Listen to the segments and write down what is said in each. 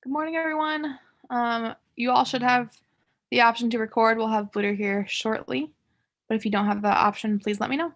Good morning, everyone. You all should have the option to record. We'll have Bluter here shortly, but if you don't have the option, please let me know.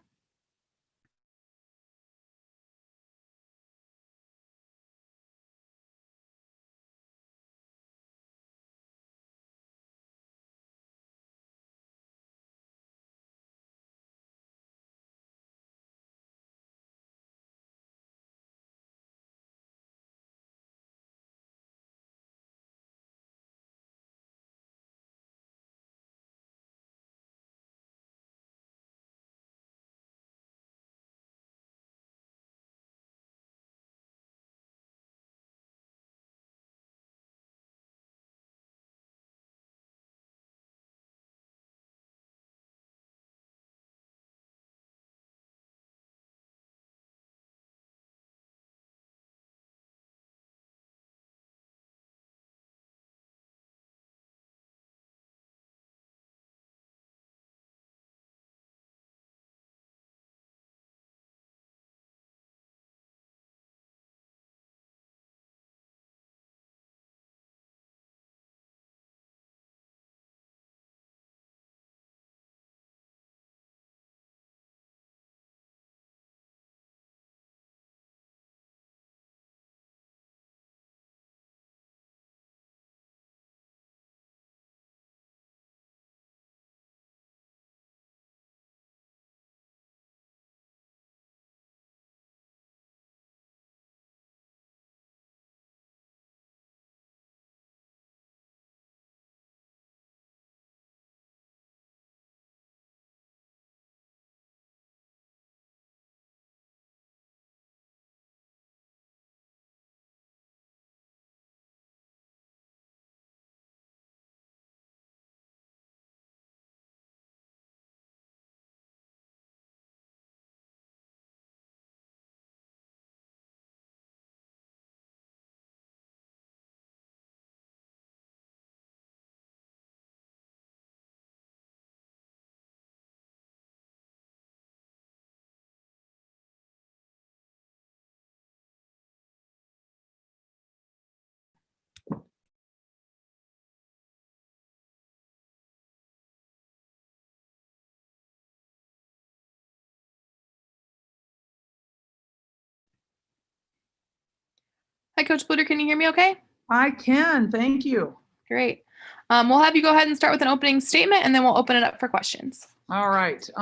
Hi, Coach Bluter. Can you hear me okay? I can, thank you. Great. We'll have you go ahead and start with an opening statement, and then we'll open it up for questions. All right. First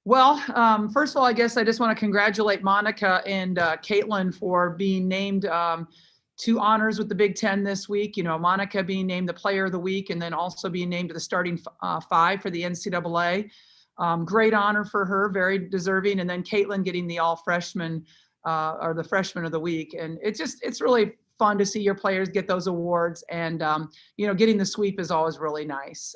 of all, I guess I just want to congratulate Monica and Caitlin for being named to honors with the Big Ten this week. You know, Monica being named the Player of the Week and then also being named to the starting five for the NCAA. Great honor for her, very deserving. And then Caitlin getting the All Freshman or the Freshman of the Week. And it's really fun to see your players get those awards. And, getting the sweep is always really nice.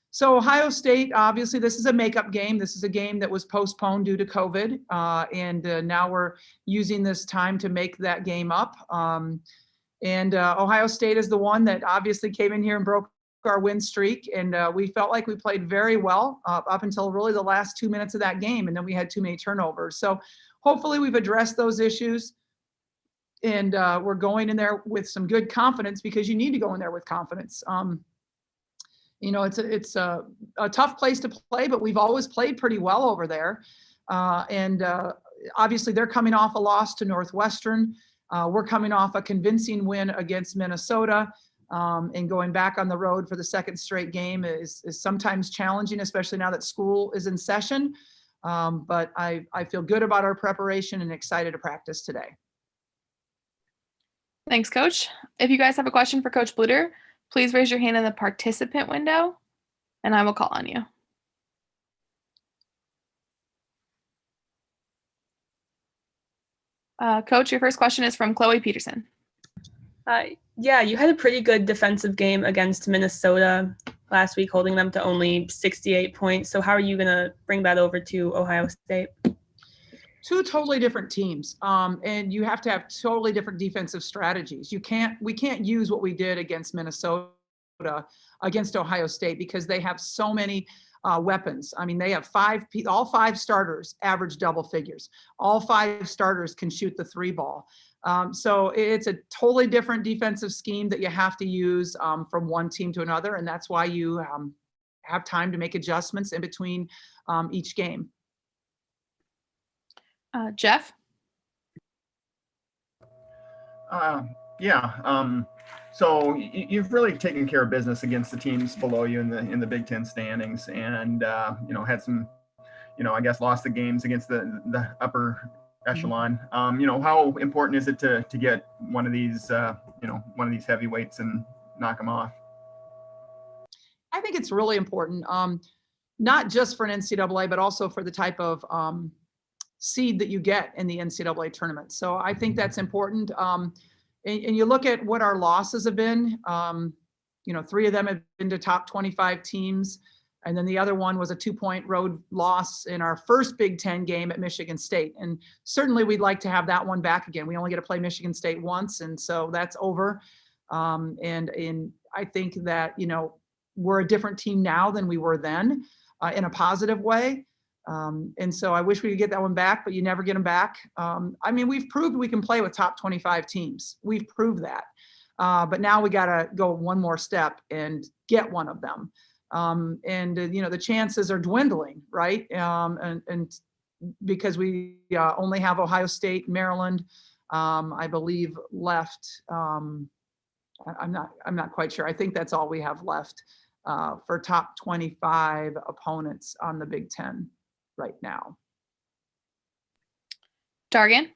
So Ohio State, obviously, this is a makeup game. This is a game that was postponed due to COVID. Now we're using this time to make that game up. Ohio State is the one that obviously came in here and broke our win streak. And we felt like we played very well up until really the last 2 minutes of that game. And then we had too many turnovers. So hopefully we've addressed those issues. And we're going in there with some good confidence because you need to go in there with confidence. It's a tough place to play, but we've always played pretty well over there. Obviously they're coming off a loss to Northwestern. We're coming off a convincing win against Minnesota. And going back on the road for the second straight game is sometimes challenging, especially now that school is in session. But I feel good about our preparation and excited to practice today. Thanks, Coach. If you guys have a question for Coach Bluter, please raise your hand in the participant window, and I will call on you. Coach, your first question is from Chloe Peterson. Yeah, you had a pretty good defensive game against Minnesota last week, holding them to only 68 points. So how are you going to bring that over to Ohio State? Two totally different teams, and you have to have totally different defensive strategies. We can't use what we did against Minnesota against Ohio State because they have so many weapons. I mean, they have all five starters average double figures. All five starters can shoot the three ball. So it's a totally different defensive scheme that you have to use from one team to another. And that's why you have time to make adjustments in between each game. Jeff? Yeah. So you've really taken care of business against the teams below you in the Big Ten standings, and had some, I guess, lost the games against the upper echelon. How important is it to get one of these heavyweights and knock them off? I think it's really important, not just for an NCAA, but also for the type of seed that you get in the NCAA tournament. So I think that's important. And you look at what our losses have been, 3 of them have been to top 25 teams. And then the other one was a 2-point road loss in our first Big Ten game at Michigan State. And certainly we'd like to have that one back again. We only get to play Michigan State once, and so that's over. And I think that, we're a different team now than we were then in a positive way. And so I wish we could get that one back, but you never get them back. We've proved we can play with top 25 teams. We've proved that. But now we got to go one more step and get one of them. The chances are dwindling, right? And because we only have Ohio State, Maryland, I believe left. I'm not quite sure. I think that's all we have left for top 25 opponents on the Big Ten right now. Dargan?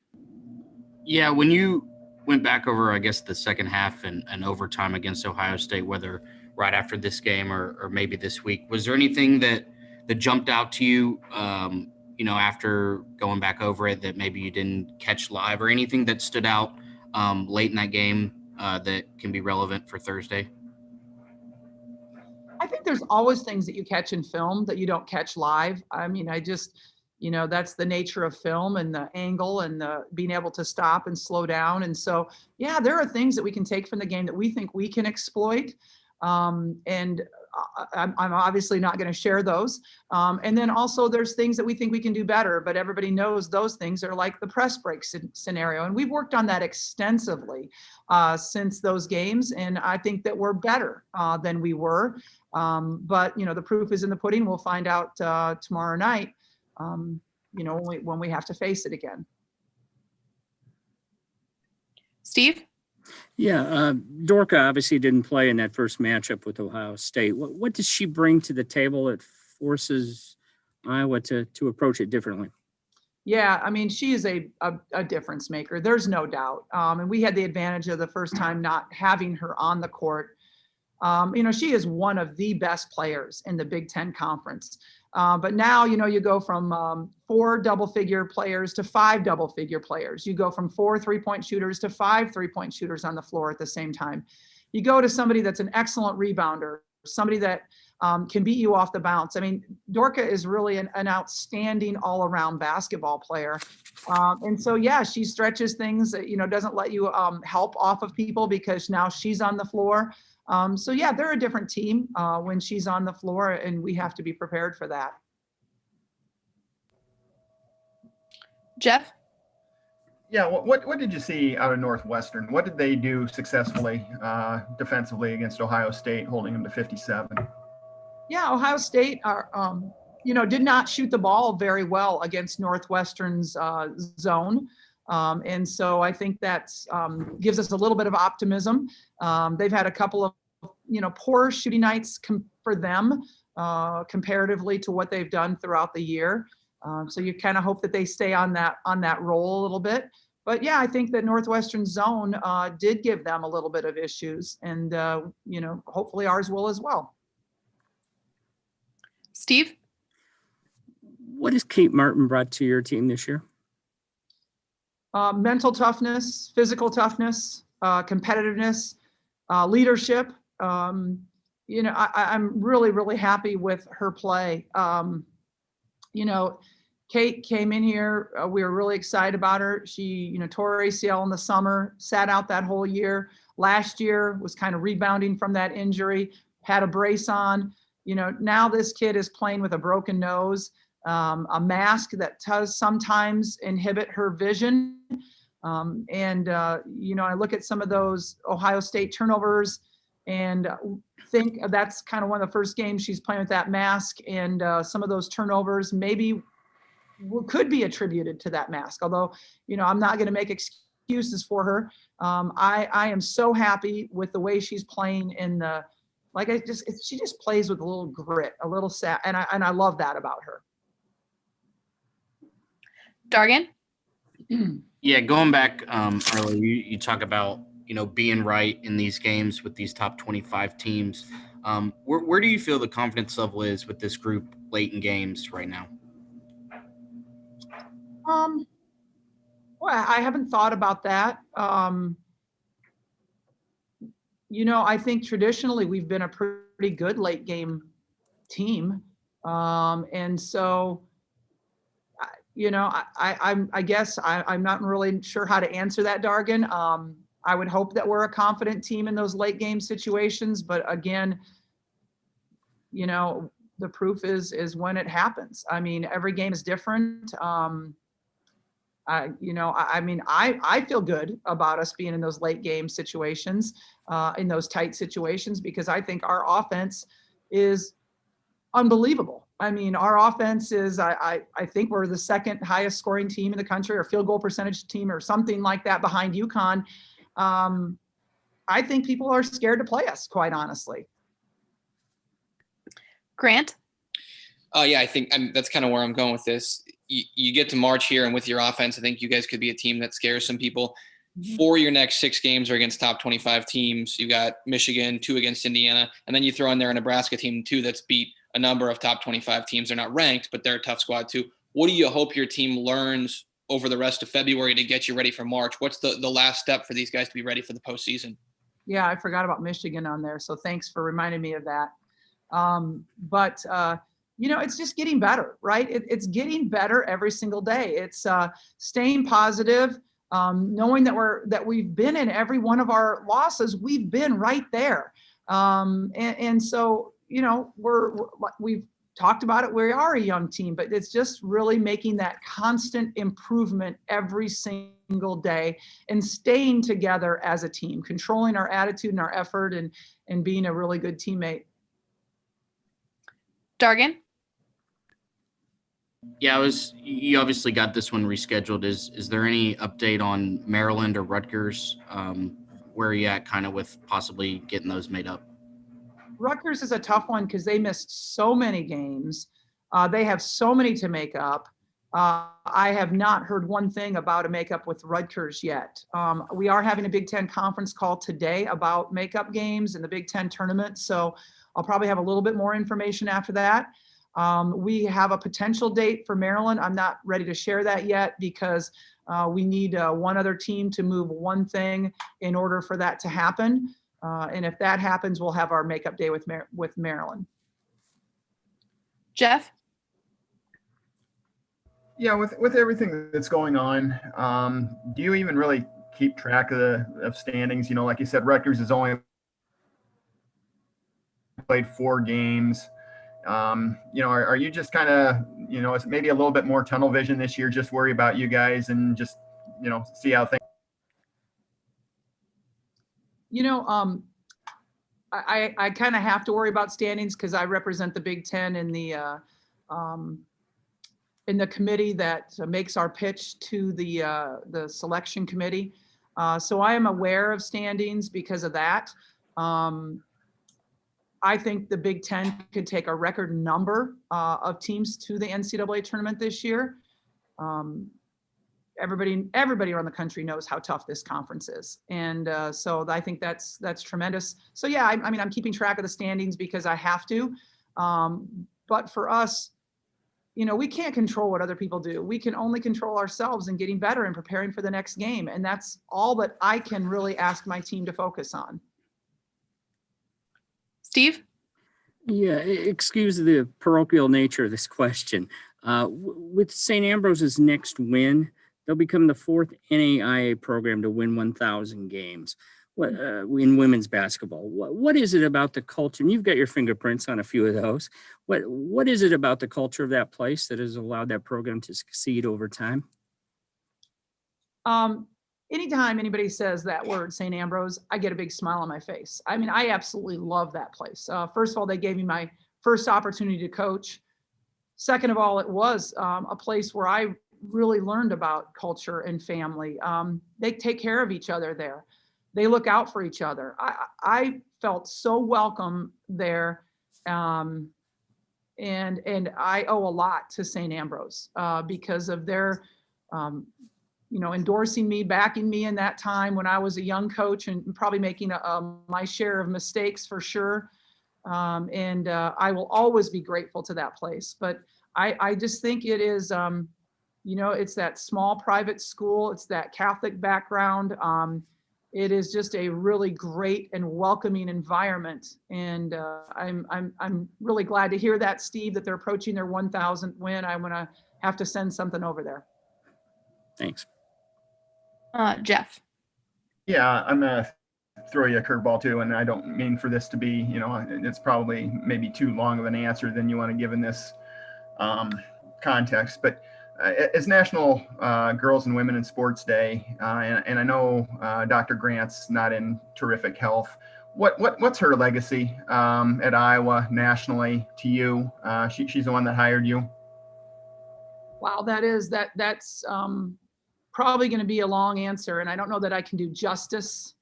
Yeah, when you went back over, I guess, the second half and overtime against Ohio State, whether right after this game or maybe this week, was there anything that jumped out to you, after going back over it that maybe you didn't catch live, or anything that stood out late in that game that can be relevant for Thursday? I think there's always things that you catch in film that you don't catch live. That's the nature of film, and the angle, and the being able to stop and slow down. And so, yeah, there are things that we can take from the game that we think we can exploit. And I'm obviously not going to share those. And then also there's things that we think we can do better, but everybody knows those things are like the press break scenario. And we've worked on that extensively since those games. And I think that we're better than we were. But the proof is in the pudding. We'll find out tomorrow night, when we have to face it again. Steve? Yeah, Dorka obviously didn't play in that first matchup with Ohio State. What does she bring to the table that forces Iowa to approach it differently? Yeah, she is a difference maker. There's no doubt. And we had the advantage of the first time not having her on the court. She is one of the best players in the Big Ten Conference. But now, you go from 4 double-figure players to 5 double-figure players. You go from 4 3-point shooters to 5 3-point shooters on the floor at the same time. You go to somebody that's an excellent rebounder, somebody that can beat you off the bounce. Dorka is really an outstanding all-around basketball player. And so, yeah, she stretches things, doesn't let you help off of people because now she's on the floor. So, yeah, they're a different team when she's on the floor, and we have to be prepared for that. Jeff? Yeah, what did you see out of Northwestern? What did they do successfully defensively against Ohio State, holding them to 57? Yeah, Ohio State did not shoot the ball very well against Northwestern's zone. And so I think that gives us a little bit of optimism. They've had a couple of, poor shooting nights for them comparatively to what they've done throughout the year. So you kind of hope that they stay on that roll a little bit. But yeah, I think that Northwestern zone did give them a little bit of issues, and hopefully ours will as well. Steve? What has Kate Martin brought to your team this year? Mental toughness, physical toughness, competitiveness, leadership. I'm really, really happy with her play. Kate came in here. We were really excited about her. She, tore ACL in the summer, sat out that whole year. Last year was kind of rebounding from that injury, had a brace on. Now this kid is playing with a broken nose, a mask that does sometimes inhibit her vision. I look at some of those Ohio State turnovers and think that's kind of one of the first games she's playing with that mask, and some of those turnovers maybe could be attributed to that mask. Although, I'm not going to make excuses for her. I am so happy with the way she's playing she just plays with a little grit, a little sad, and I love that about her. Dargan? Yeah, going back earlier, you talk about being right in these games with these top 25 teams. Where do you feel the confidence level is with this group late in games right now? Well, I haven't thought about that. I think traditionally we've been a pretty good late game team, and so. I guess I'm not really sure how to answer that, Dargan. I would hope that we're a confident team in those late game situations, but again, the proof is when it happens. I mean, every game is different. I feel good about us being in those late game situations, in those tight situations, because I think our offense is unbelievable. I mean, our offense is, I think we're the second highest scoring team in the country, or field goal percentage team, or something like that, behind UConn. I think people are scared to play us, quite honestly. Grant? Yeah, I think that's kind of where I'm going with this. You get to March here, and with your offense, I think you guys could be a team that scares some people. Mm-hmm. 4 of your next 6 games are against top 25 teams. You got Michigan, 2 against Indiana, and then you throw in there a Nebraska team too that's beat a number of top 25 teams. They're not ranked, but they're a tough squad too. What do you hope your team learns over the rest of February to get you ready for March? What's the last step for these guys to be ready for the postseason? Yeah, I forgot about Michigan on there, so thanks for reminding me of that. It's just getting better, right? It's getting better every single day. It's staying positive, knowing that we've been in every one of our losses. We've been right there, so we've talked about it. We are a young team, but it's just really making that constant improvement every single day and staying together as a team, controlling our attitude and our effort, and being a really good teammate. Dargan? Yeah, you obviously got this one rescheduled. Is there any update on Maryland or Rutgers? Where are you at kind of with possibly getting those made up? Rutgers is a tough one because they missed so many games. They have so many to make up. I have not heard one thing about a makeup with Rutgers yet. We are having a Big Ten conference call today about makeup games in the Big Ten tournament, so I'll probably have a little bit more information after that. We have a potential date for Maryland. I'm not ready to share that yet because we need one other team to move one thing in order for that to happen. And if that happens, we'll have our makeup day with Maryland. Jeff? Yeah, with everything that's going on, do you even really keep track of standings? Like you said, Rutgers has only played 4 games. Are you just kind of, it's maybe a little bit more tunnel vision this year, just worry about you guys and just, see how things. I kind of have to worry about standings because I represent the Big Ten in the committee that makes our pitch to the selection committee. So I am aware of standings because of that. I think the Big Ten could take a record number of teams to the NCAA tournament this year. Everybody around the country knows how tough this conference is. And so I think that's tremendous. So yeah, I'm keeping track of the standings because I have to. But for us, we can't control what other people do. We can only control ourselves and getting better and preparing for the next game. And that's all that I can really ask my team to focus on. Steve? Yeah, excuse the parochial nature of this question. With St. Ambrose's next win, they'll become the 4th NAIA program to win 1,000 games in women's basketball. What is it about the culture? And you've got your fingerprints on a few of those. What is it about the culture of that place that has allowed that program to succeed over time? anytime anybody says that word, St. Ambrose, I get a big smile on my face. I mean, I absolutely love that place. First of all, they gave me my first opportunity to coach. Second of all, it was a place where I really learned about culture and family. They take care of each other there. They look out for each other. I felt so welcome there. And I owe a lot to St. Ambrose because of their, endorsing me, backing me in that time when I was a young coach and probably making my share of mistakes for sure. I will always be grateful to that place. But I just think it is, it's that small private school. It's that Catholic background. It is just a really great and welcoming environment. And I'm really glad to hear that, Steve, that they're approaching their 1,000th win. I'm going to have to send something over there. Thanks. Jeff. Yeah, I'm gonna throw you a curveball too, and I don't mean for this to be, it's probably maybe too long of an answer than you want to give in this context. But it's National Girls and Women in Sports Day, and I know Dr. Grant's not in terrific health. What's her legacy at Iowa nationally to you? She's the one that hired you. Wow, that's probably going to be a long answer, and I don't know that I can do justice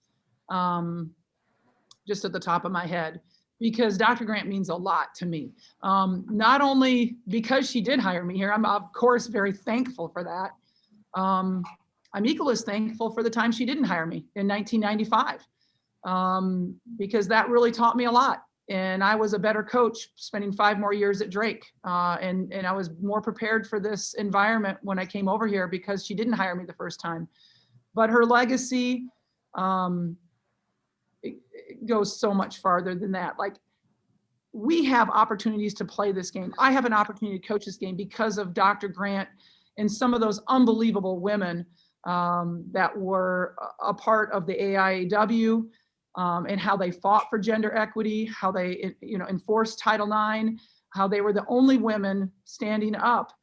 just at the top of my head, because Dr. Grant means a lot to me. Not only because she did hire me here, I'm of course very thankful for that. I'm equally as thankful for the time she didn't hire me in 1995, because that really taught me a lot. And I was a better coach spending 5 more years at Drake. And I was more prepared for this environment when I came over here because she didn't hire me the first time. But her legacy, it goes so much farther than that. Like, we have opportunities to play this game. I have an opportunity to coach this game because of Dr. Grant and some of those unbelievable women that were a part of the AIAW. And how they fought for gender equity, how they, enforced Title IX, how they were the only women standing up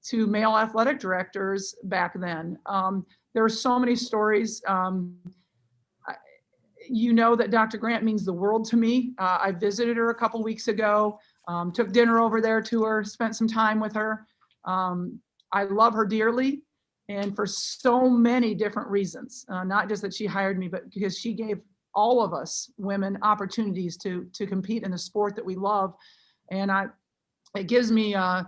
to male athletic directors back then. There are so many stories. That Dr. Grant means the world to me. I visited her a couple weeks ago, took dinner over there to her, spent some time with her. I love her dearly, and for so many different reasons, not just that she hired me, but because she gave all of us women opportunities to compete in the sport that we love. And it gives me a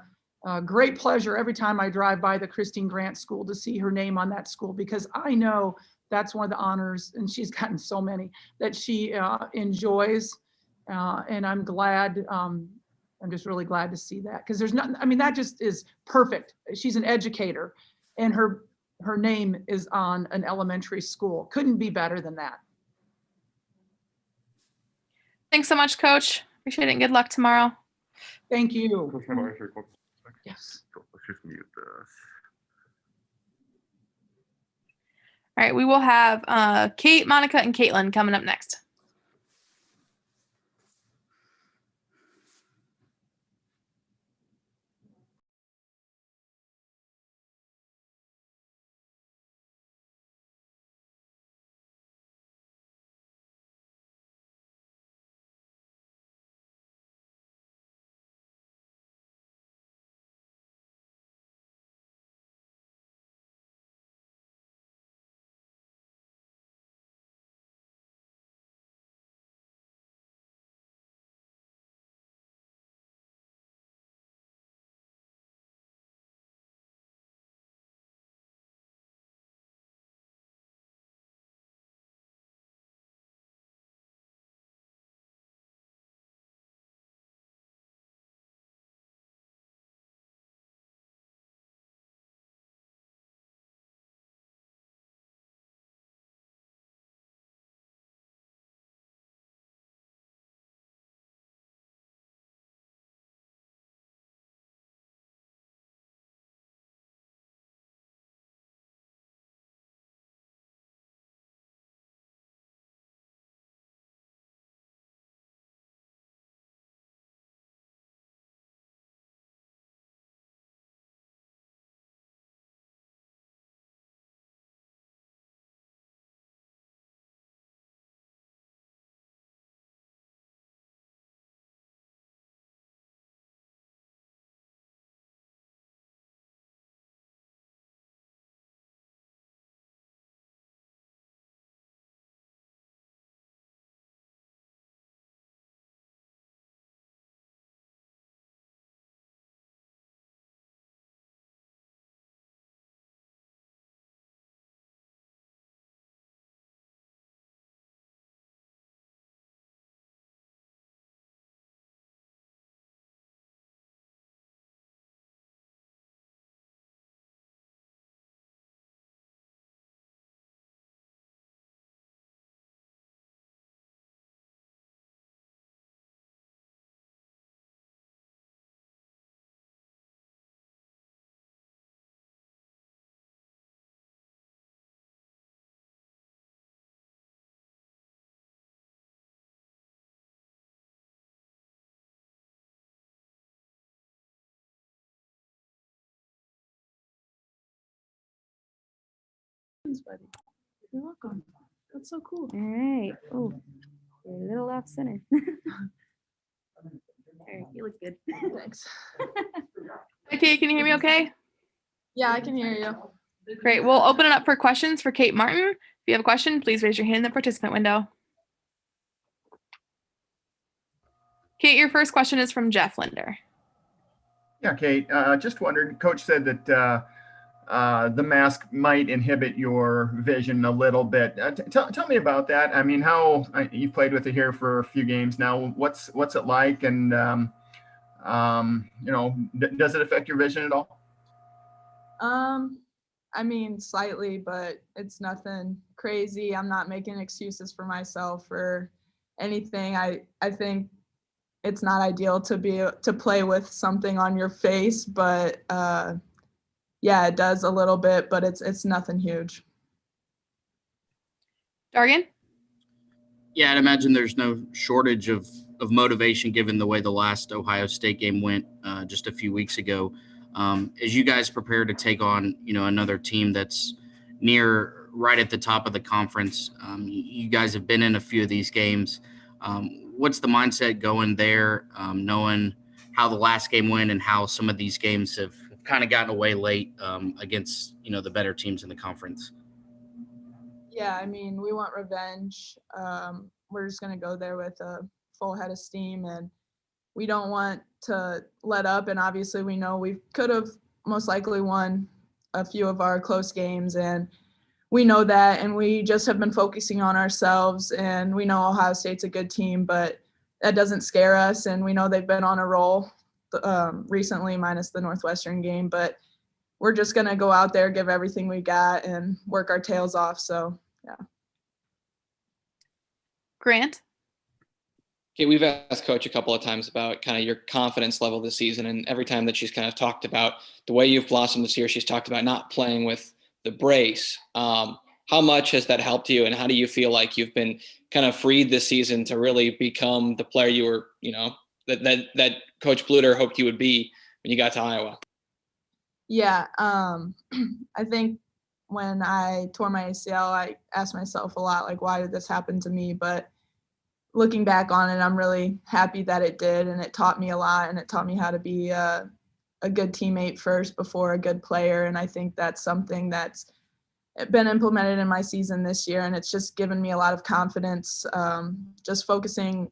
great pleasure every time I drive by the Christine Grant School to see her name on that school, because I know that's one of the honors, and she's gotten so many, that she enjoys. And I'm glad, I'm just really glad to see that, because there's nothing, that just is perfect. She's an educator, and her name is on an elementary school. Couldn't be better than that. Thanks so much, Coach. Appreciate it, and good luck tomorrow. Thank you. Yes. Let's just mute this. All right, we will have Kate, Monica, and Caitlin coming up next. Congratulations, buddy. You're welcome. That's so cool. All right. Oh, you're a little off center. All right, you look good. Thanks. Hi, Kate, can you hear me okay? Yeah, I can hear you. Great. We'll open it up for questions for Kate Martin. If you have a question, please raise your hand in the participant window. Kate, your first question is from Jeff Linder. Yeah, Kate, just wondered, Coach said that the mask might inhibit your vision a little bit. Tell me about that. I mean, you've played with it here for a few games now. What's it like? And, does it affect your vision at all? I mean, slightly, but it's nothing crazy. I'm not making excuses for myself or anything. I think it's not ideal to play with something on your face, but yeah, it does a little bit, but it's nothing huge. Dargan? Yeah, I'd imagine there's no shortage of motivation given the way the last Ohio State game went just a few weeks ago. As you guys prepare to take on, another team that's right at the top of the conference, you guys have been in a few of these games. What's the mindset going there, knowing how the last game went and how some of these games have kind of gotten away late against, the better teams in the conference? Yeah, I mean, we want revenge. We're just going to go there with a full head of steam, and we don't want to let up. And obviously we know we could have most likely won a few of our close games, and we know that, and we just have been focusing on ourselves, and we know Ohio State's a good team, but that doesn't scare us. And we know they've been on a roll recently, minus the Northwestern game, but we're just going to go out there, give everything we got, and work our tails off. So, yeah. Grant? Okay, we've asked Coach a couple of times about kind of your confidence level this season, and every time that she's kind of talked about the way you've blossomed this year, she's talked about not playing with the brace. How much has that helped you, and how do you feel like you've been kind of freed this season to really become the player you were, that Coach Bluter hoped you would be when you got to Iowa? Yeah, I think when I tore my ACL, I asked myself a lot, like, why did this happen to me? But looking back on it, I'm really happy that it did, and it taught me a lot, and it taught me how to be a good teammate first before a good player. And I think that's something that's been implemented in my season this year, and it's just given me a lot of confidence, just focusing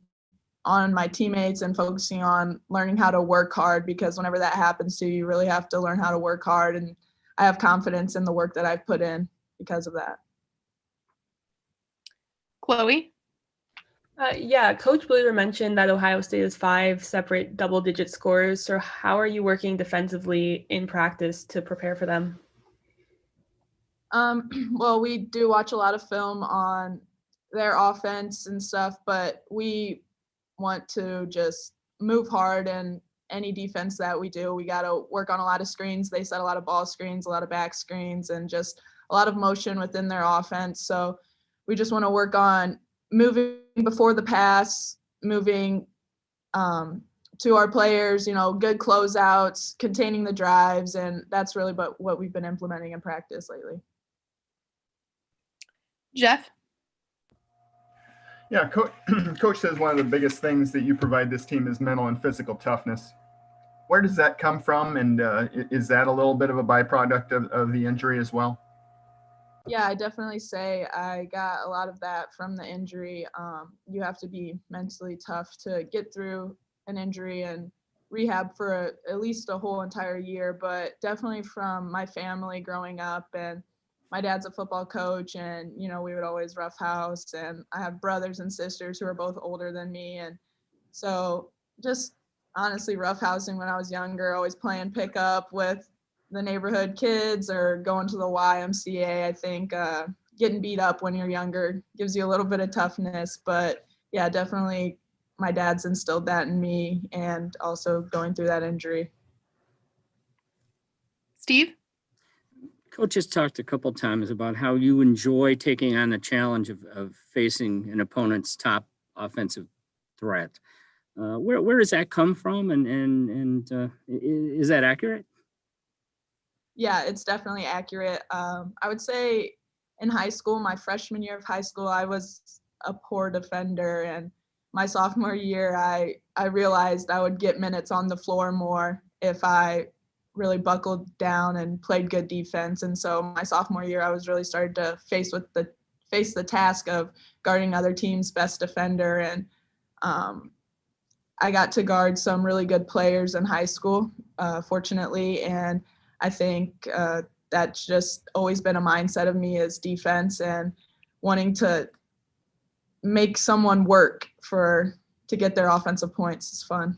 on my teammates and focusing on learning how to work hard, because whenever that happens to you, you really have to learn how to work hard. And I have confidence in the work that I've put in because of that. Chloe? Yeah, Coach Bluter mentioned that Ohio State has 5 separate double-digit scorers. So how are you working defensively in practice to prepare for them? Well, we do watch a lot of film on their offense and stuff, but we want to just move hard, and any defense that we do, we got to work on a lot of screens. They set a lot of ball screens, a lot of back screens, and just a lot of motion within their offense. So we just want to work on moving before the pass, moving to our players, good closeouts, containing the drives, and that's really what we've been implementing in practice lately. Jeff? Yeah, Coach says one of the biggest things that you provide this team is mental and physical toughness. Where does that come from, and is that a little bit of a byproduct of the injury as well? Yeah, I definitely say I got a lot of that from the injury. You have to be mentally tough to get through an injury and rehab for at least a whole entire year, but definitely from my family growing up, and my dad's a football coach, and, we would always roughhouse, and I have brothers and sisters who are both older than me. And so just honestly roughhousing when I was younger, always playing pickup with the neighborhood kids or going to the YMCA. I think getting beat up when you're younger gives you a little bit of toughness, but yeah, definitely my dad's instilled that in me, and also going through that injury. Steve? Coach has talked a couple times about how you enjoy taking on the challenge of facing an opponent's top offensive threat. Where does that come from, and is that accurate? Yeah, it's definitely accurate. I would say in high school, my freshman year of high school, I was a poor defender, and my sophomore year, I realized I would get minutes on the floor more if I really buckled down and played good defense. And so my sophomore year, I was really started to face the task of guarding other teams' best defender. And I got to guard some really good players in high school, fortunately. And I think that's just always been a mindset of me is defense and wanting to make someone work to get their offensive points. It's fun.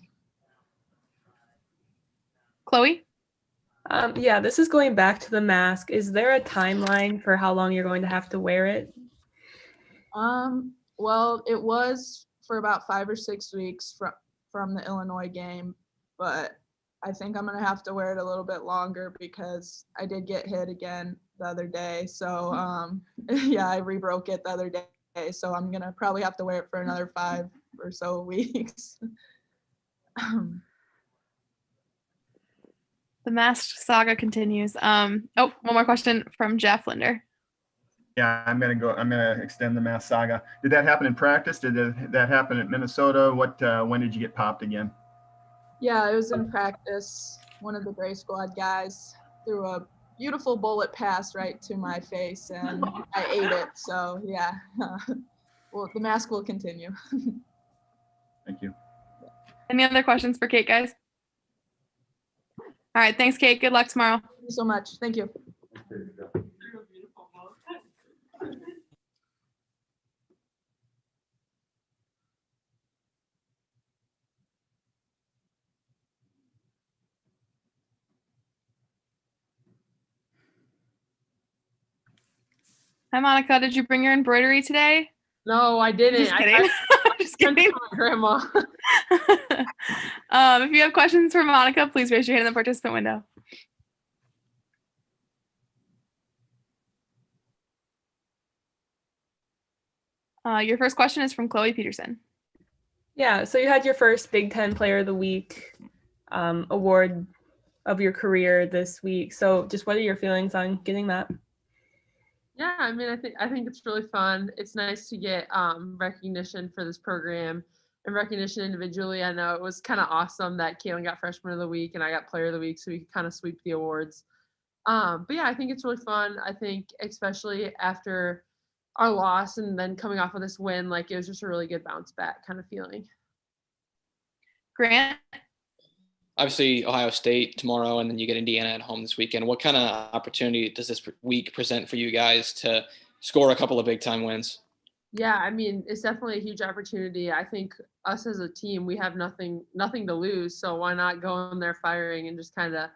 Chloe? Yeah, this is going back to the mask. Is there a timeline for how long you're going to have to wear it? Well, it was for about 5 or 6 weeks from the Illinois game, but I think I'm gonna have to wear it a little bit longer because I did get hit again the other day. So yeah, I rebroke it the other day. So I'm gonna probably have to wear it for another 5 or so weeks. The masked saga continues. One more question from Jeff Linder. Yeah, I'm gonna extend the mass saga. Did that happen in practice? Did that happen at Minnesota? When did you get popped again? Yeah, it was in practice. One of the Gray Squad guys threw a beautiful bullet pass right to my face, and I ate it. So yeah, well, the mask will continue. Thank you. Any other questions for Kate, guys? All right, thanks, Kate. Good luck tomorrow. Thank you so much. Thank you. Hi, Monica. Did you bring your embroidery today? No, I didn't. Just kidding. Just kidding. My grandma. If you have questions for Monica, please raise your hand in the participant window. Your first question is from Chloe Peterson. Yeah, so you had your first Big Ten Player of the Week award of your career this week. So just what are your feelings on getting that? Yeah, I mean, I think it's really fun. It's nice to get recognition for this program and recognition individually. I know it was kind of awesome that Caitlin got Freshman of the Week and I got Player of the Week, so we could kind of sweep the awards. But yeah, I think it's really fun. I think especially after our loss and then coming off of this win, like it was just a really good bounce back kind of feeling. Grant? Obviously, Ohio State tomorrow, and then you get Indiana at home this weekend. What kind of opportunity does this week present for you guys to score a couple of big-time wins? Yeah, I mean, it's definitely a huge opportunity. I think us as a team, we have nothing to lose, so why not go in there firing and just kind of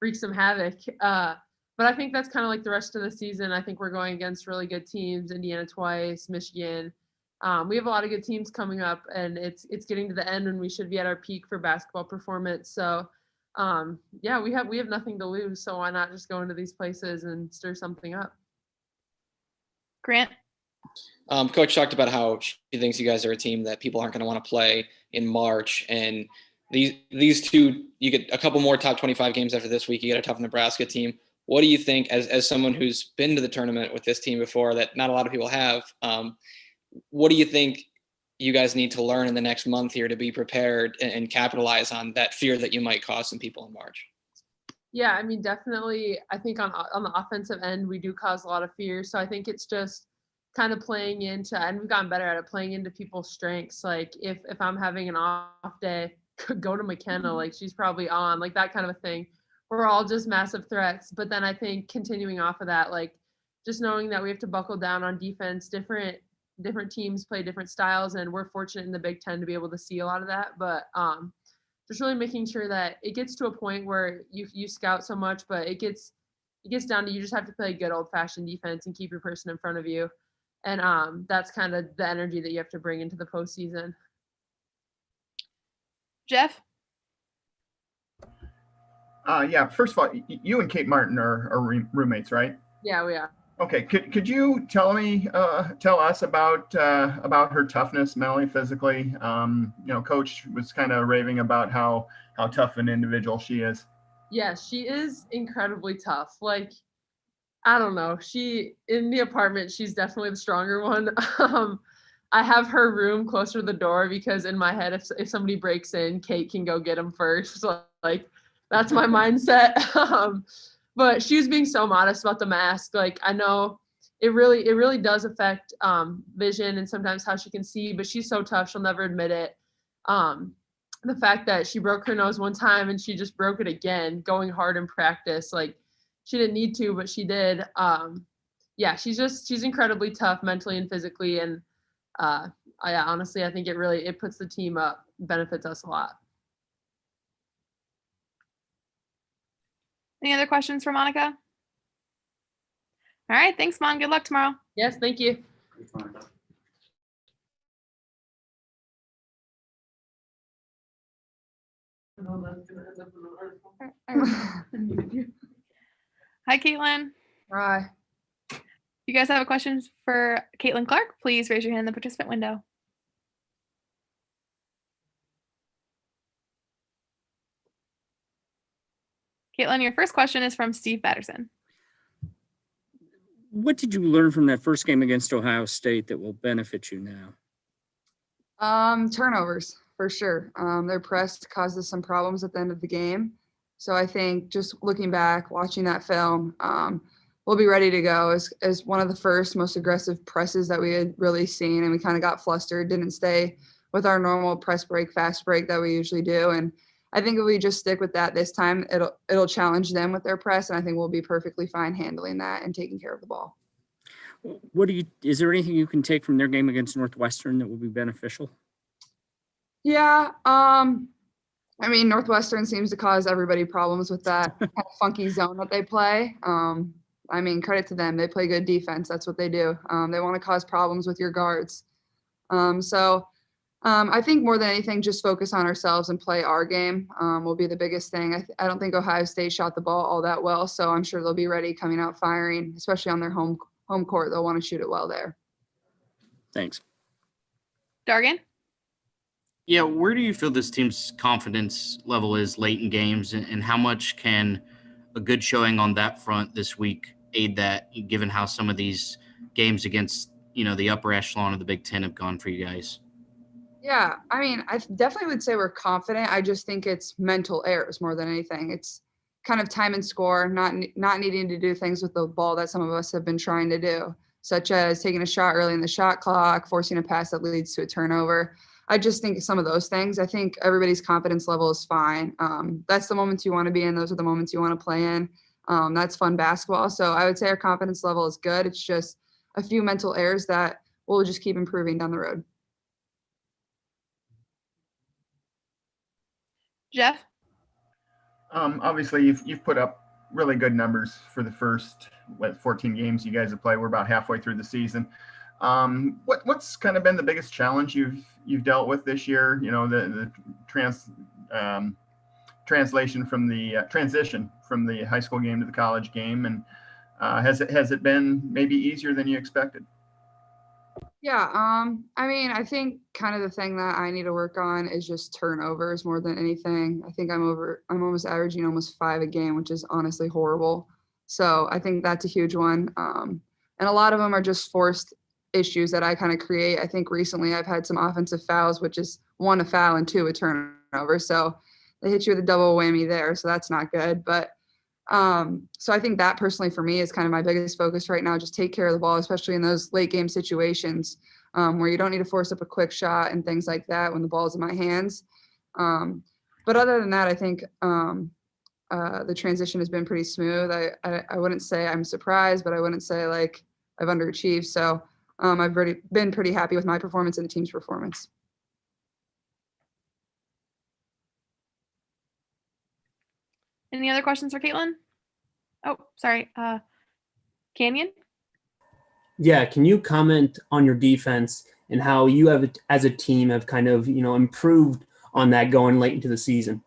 wreak some havoc? But I think that's kind of like the rest of the season. I think we're going against really good teams, Indiana twice, Michigan. We have a lot of good teams coming up, and it's getting to the end when we should be at our peak for basketball performance. So, yeah, we have nothing to lose. So why not just go into these places and stir something up? Grant? Coach talked about how she thinks you guys are a team that people aren't going to want to play in March, and these two, you get a couple more top 25 games after this week. You get a tough Nebraska team. What do you think, as someone who's been to the tournament with this team before, that not a lot of people have? What do you think you guys need to learn in the next month here to be prepared and capitalize on that fear that you might cause some people in March? Yeah, I mean, definitely. I think on the offensive end, we do cause a lot of fear. So I think it's just kind of playing into, and we've gotten better at it, playing into people's strengths. Like if I'm having an off day, go to McKenna, like she's probably on, like that kind of a thing. We're all just massive threats. But then I think continuing off of that, like just knowing that we have to buckle down on defense, different teams play different styles, and we're fortunate in the Big Ten to be able to see a lot of that. But just really making sure that it gets to a point where you scout so much, but it gets down to you just have to play good old-fashioned defense and keep your person in front of you. And that's kind of the energy that you have to bring into the postseason. Jeff? Yeah, first of all, you and Kate Martin are roommates, right? Yeah, we are. Okay, could you tell us about her toughness, mentally, physically? Coach was kind of raving about how tough an individual she is. Yeah, she is incredibly tough. Like, I don't know. She in the apartment, she's definitely the stronger one. I have her room closer to the door because in my head, if somebody breaks in, Kate can go get them first. So like that's my mindset. But she was being so modest about the mask. Like I know it really does affect vision and sometimes how she can see, but she's so tough, she'll never admit it. The fact that she broke her nose one time and she just broke it again, going hard in practice, like she didn't need to, but she did. Yeah, she's incredibly tough mentally and physically, and honestly, I think it puts the team up, benefits us a lot. Any other questions for Monica? All right, thanks, Mon. Good luck tomorrow. Yes, thank you. Hi, Caitlin. Hi. If you guys have a question for Caitlin Clark, please raise your hand in the participant window. Caitlin, your first question is from Steve Patterson. What did you learn from that first game against Ohio State that will benefit you now? Turnovers, for sure. Their press caused us some problems at the end of the game. So I think just looking back, watching that film, we'll be ready to go as one of the first most aggressive presses that we had really seen. And we kind of got flustered, didn't stay with our normal press break, fast break that we usually do. And I think if we just stick with that this time, it'll challenge them with their press. And I think we'll be perfectly fine handling that and taking care of the ball. Is there anything you can take from their game against Northwestern that will be beneficial? Yeah. I mean, Northwestern seems to cause everybody problems with that kind of funky zone that they play. I mean, credit to them. They play good defense. That's what they do. They want to cause problems with your guards. I think more than anything, just focus on ourselves and play our game will be the biggest thing. I don't think Ohio State shot the ball all that well, so I'm sure they'll be ready coming out firing, especially on their home court. They'll want to shoot it well there. Thanks. Dargan? Yeah, where do you feel this team's confidence level is late in games, and how much can a good showing on that front this week aid that, given how some of these games against, the upper echelon of the Big Ten have gone for you guys? Yeah, I mean, I definitely would say we're confident. I just think it's mental errors more than anything. It's kind of time and score, not needing to do things with the ball that some of us have been trying to do, such as taking a shot early in the shot clock, forcing a pass that leads to a turnover. I just think some of those things. I think everybody's confidence level is fine. That's the moments you want to be in. Those are the moments you want to play in. That's fun basketball. So I would say our confidence level is good. It's just a few mental errors that we'll just keep improving down the road. Jeff? Obviously, you've put up really good numbers for the first 14 games you guys have played. We're about halfway through the season. What's kind of been the biggest challenge you've dealt with this year? The translation from the transition from the high school game to the college game, and has it been maybe easier than you expected? Yeah, I mean, I think kind of the thing that I need to work on is just turnovers more than anything. I think I'm almost averaging almost 5 a game, which is honestly horrible. So I think that's a huge one. And a lot of them are just forced issues that I kind of create. I think recently I've had some offensive fouls, which is 1 a foul and 2 a turnover. So they hit you with a double whammy there. So that's not good. But so I think that personally for me is kind of my biggest focus right now. Just take care of the ball, especially in those late game situations where you don't need to force up a quick shot and things like that when the ball's in my hands. But other than that, I think the transition has been pretty smooth. I wouldn't say I'm surprised, but I wouldn't say like I've underachieved. So I've been pretty happy with my performance and the team's performance. Any other questions for Caitlin? Oh, sorry. Canyon? Yeah, can you comment on your defense and how you have, as a team, have kind of, improved on that going late into the season?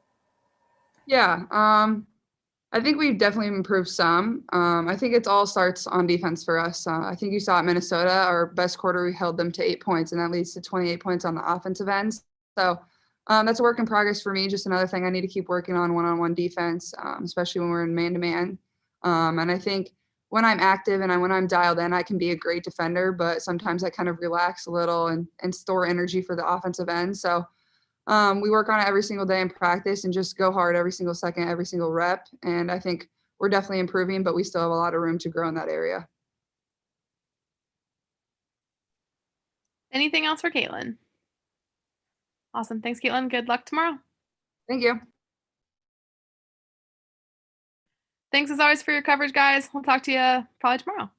Yeah, I think we've definitely improved some. I think it all starts on defense for us. I think you saw at Minnesota, our best quarter, we held them to 8 points, and that leads to 28 points on the offensive end. So that's a work in progress for me. Just another thing I need to keep working on one-on-one defense, especially when we're in man-to-man. And I think when I'm active and when I'm dialed in, I can be a great defender, but sometimes I kind of relax a little and store energy for the offensive end. So we work on it every single day in practice and just go hard every single second, every single rep. And I think we're definitely improving, but we still have a lot of room to grow in that area. Anything else for Caitlin? Awesome. Thanks, Caitlin. Good luck tomorrow. Thank you. Thanks as always for your coverage, guys. We'll talk to you probably tomorrow.